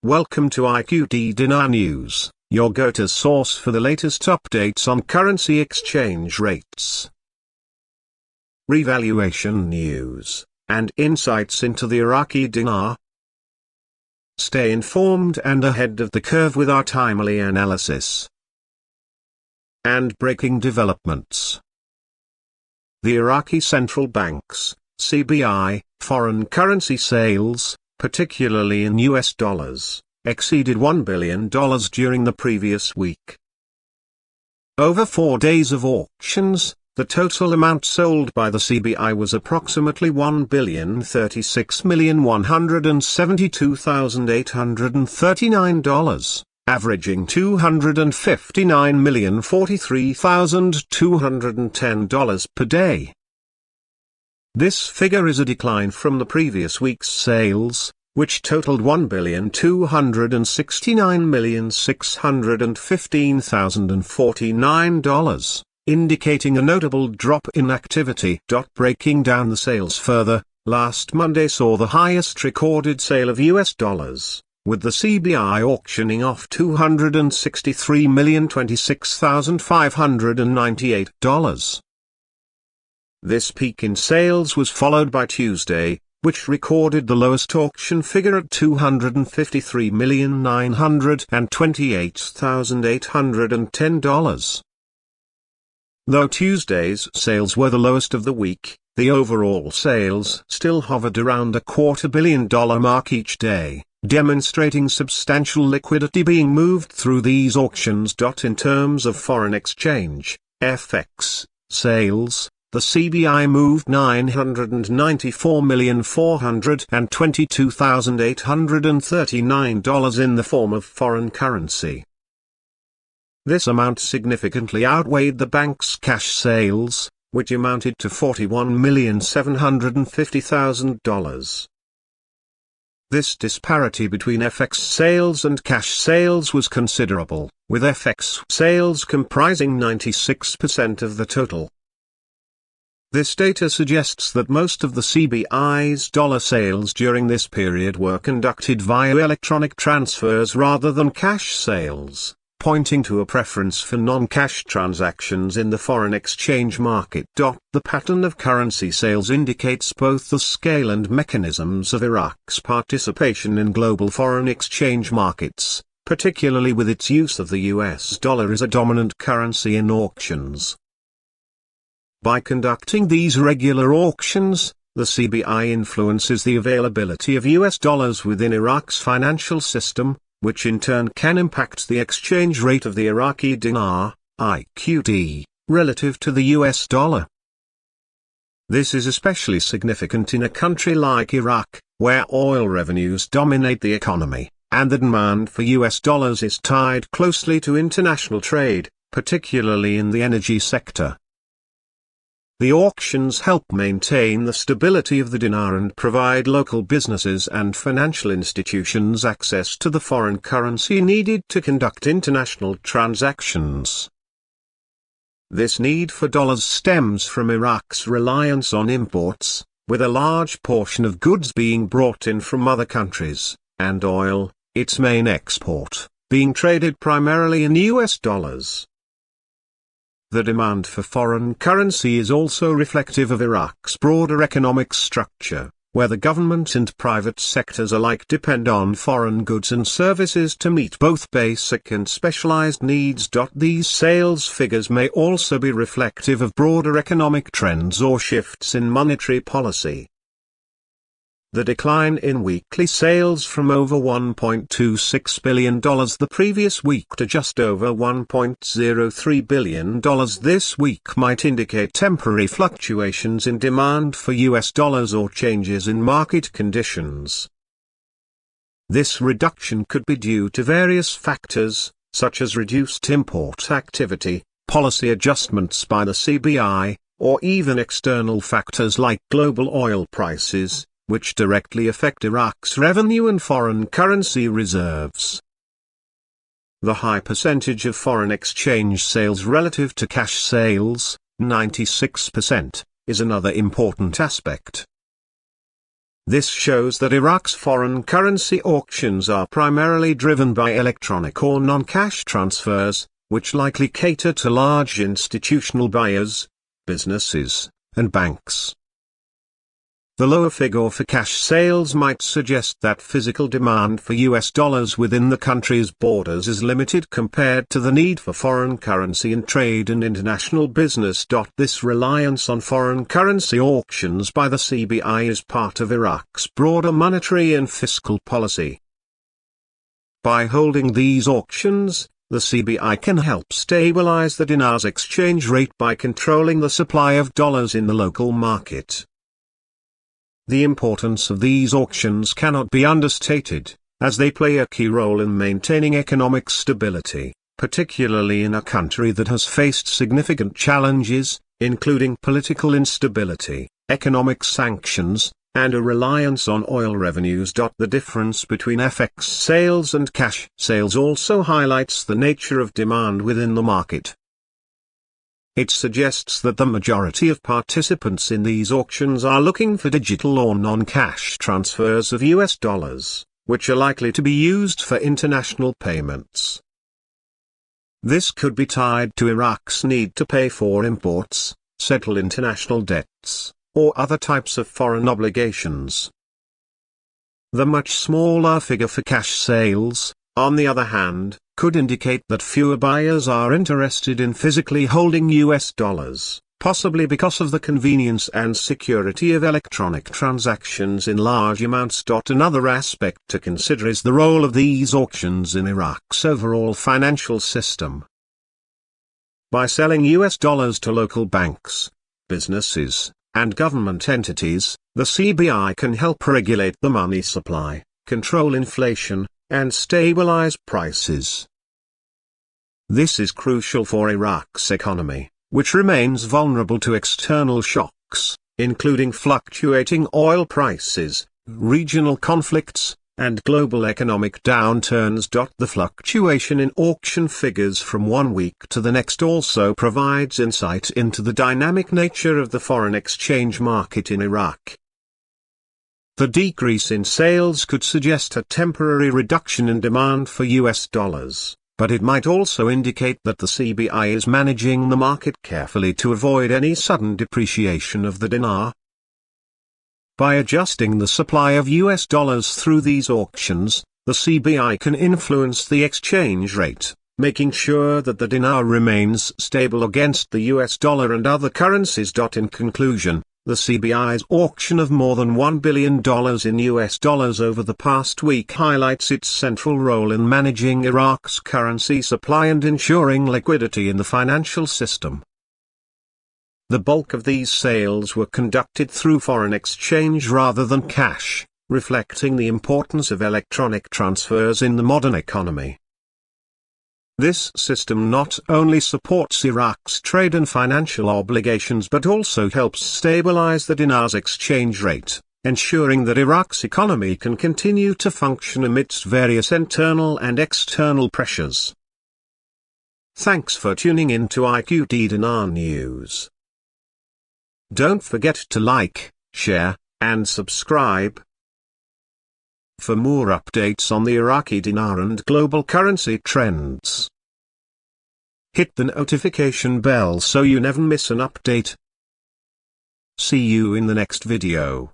Welcome to IQD Dinar News, your go-to source for the latest updates on currency exchange rates, revaluation news, and insights into the Iraqi dinar. Stay informed and ahead of the curve with our timely analysis and breaking developments. The Iraqi Central Bank's CBI foreign currency sales, particularly in US dollars, exceeded $1 billion during the previous week. Over 4 days of auctions, the total amount sold by the CBI was approximately $1,036,172,839, averaging $259,043,210 per day. This figure is a decline from the previous week's sales, which totaled $1,269,615,049, indicating a notable drop in activity. Breaking down the sales further, last Monday saw the highest recorded sale of US dollars, with the CBI auctioning off $263,026,598. This peak in sales was followed by Tuesday, which recorded the lowest auction figure at $253,928,810. Though Tuesday's sales were the lowest of the week, the overall sales still hovered around the $250 million mark each day, demonstrating substantial liquidity being moved through these auctions. In terms of foreign exchange, FX, sales, the CBI moved $994,422,839 in the form of foreign currency. This amount significantly outweighed the bank's cash sales, which amounted to $41,750,000. This disparity between FX sales and cash sales was considerable, with FX sales comprising 96% of the total. This data suggests that most of the CBI's dollar sales during this period were conducted via electronic transfers rather than cash sales, pointing to a preference for non-cash transactions in the foreign exchange market. The pattern of currency sales indicates both the scale and mechanisms of Iraq's participation in global foreign exchange markets, particularly with its use of the US dollar as a dominant currency in auctions. By conducting these regular auctions, the CBI influences the availability of US dollars within Iraq's financial system, which in turn can impact the exchange rate of the Iraqi dinar, IQD, relative to the US dollar. This is especially significant in a country like Iraq, where oil revenues dominate the economy, and the demand for US dollars is tied closely to international trade, particularly in the energy sector. The auctions help maintain the stability of the dinar and provide local businesses and financial institutions access to the foreign currency needed to conduct international transactions. This need for dollars stems from Iraq's reliance on imports, with a large portion of goods being brought in from other countries, and oil, its main export, being traded primarily in US dollars. The demand for foreign currency is also reflective of Iraq's broader economic structure, where the government and private sectors alike depend on foreign goods and services to meet both basic and specialized needs. These sales figures may also be reflective of broader economic trends or shifts in monetary policy. The decline in weekly sales from over $1.26 billion the previous week to just over $1.03 billion this week might indicate temporary fluctuations in demand for US dollars or changes in market conditions. This reduction could be due to various factors, such as reduced import activity, policy adjustments by the CBI, or even external factors like global oil prices, which directly affect Iraq's revenue and foreign currency reserves. The high percentage of foreign exchange sales relative to cash sales, 96%, is another important aspect. This shows that Iraq's foreign currency auctions are primarily driven by electronic or non-cash transfers, which likely cater to large institutional buyers, businesses, and banks. The lower figure for cash sales might suggest that physical demand for US dollars within the country's borders is limited compared to the need for foreign currency in trade and international business. This reliance on foreign currency auctions by the CBI is part of Iraq's broader monetary and fiscal policy. By holding these auctions, the CBI can help stabilize the dinar's exchange rate by controlling the supply of dollars in the local market. The importance of these auctions cannot be understated, as they play a key role in maintaining economic stability, particularly in a country that has faced significant challenges, including political instability, economic sanctions, and a reliance on oil revenues. The difference between FX sales and cash sales also highlights the nature of demand within the market. It suggests that the majority of participants in these auctions are looking for digital or non-cash transfers of US dollars, which are likely to be used for international payments. This could be tied to Iraq's need to pay for imports, settle international debts, or other types of foreign obligations. The much smaller figure for cash sales, on the other hand, could indicate that fewer buyers are interested in physically holding US dollars, possibly because of the convenience and security of electronic transactions in large amounts. Another aspect to consider is the role of these auctions in Iraq's overall financial system. By selling US dollars to local banks, businesses, and government entities, the CBI can help regulate the money supply, control inflation, and stabilize prices. This is crucial for Iraq's economy, which remains vulnerable to external shocks, including fluctuating oil prices, regional conflicts, and global economic downturns. The fluctuation in auction figures from one week to the next also provides insight into the dynamic nature of the foreign exchange market in Iraq. The decrease in sales could suggest a temporary reduction in demand for US dollars, but it might also indicate that the CBI is managing the market carefully to avoid any sudden depreciation of the dinar. By adjusting the supply of US dollars through these auctions, the CBI can influence the exchange rate, making sure that the dinar remains stable against the US dollar and other currencies. In conclusion, the CBI's auction of more than $1 billion in US dollars over the past week highlights its central role in managing Iraq's currency supply and ensuring liquidity in the financial system. The bulk of these sales were conducted through foreign exchange rather than cash, reflecting the importance of electronic transfers in the modern economy. This system not only supports Iraq's trade and financial obligations but also helps stabilize the dinar's exchange rate, ensuring that Iraq's economy can continue to function amidst various internal and external pressures. Thanks for tuning in to IQD Dinar News. Don't forget to like, share, and subscribe for more updates on the Iraqi dinar and global currency trends. Hit the notification bell so you never miss an update. See you in the next video.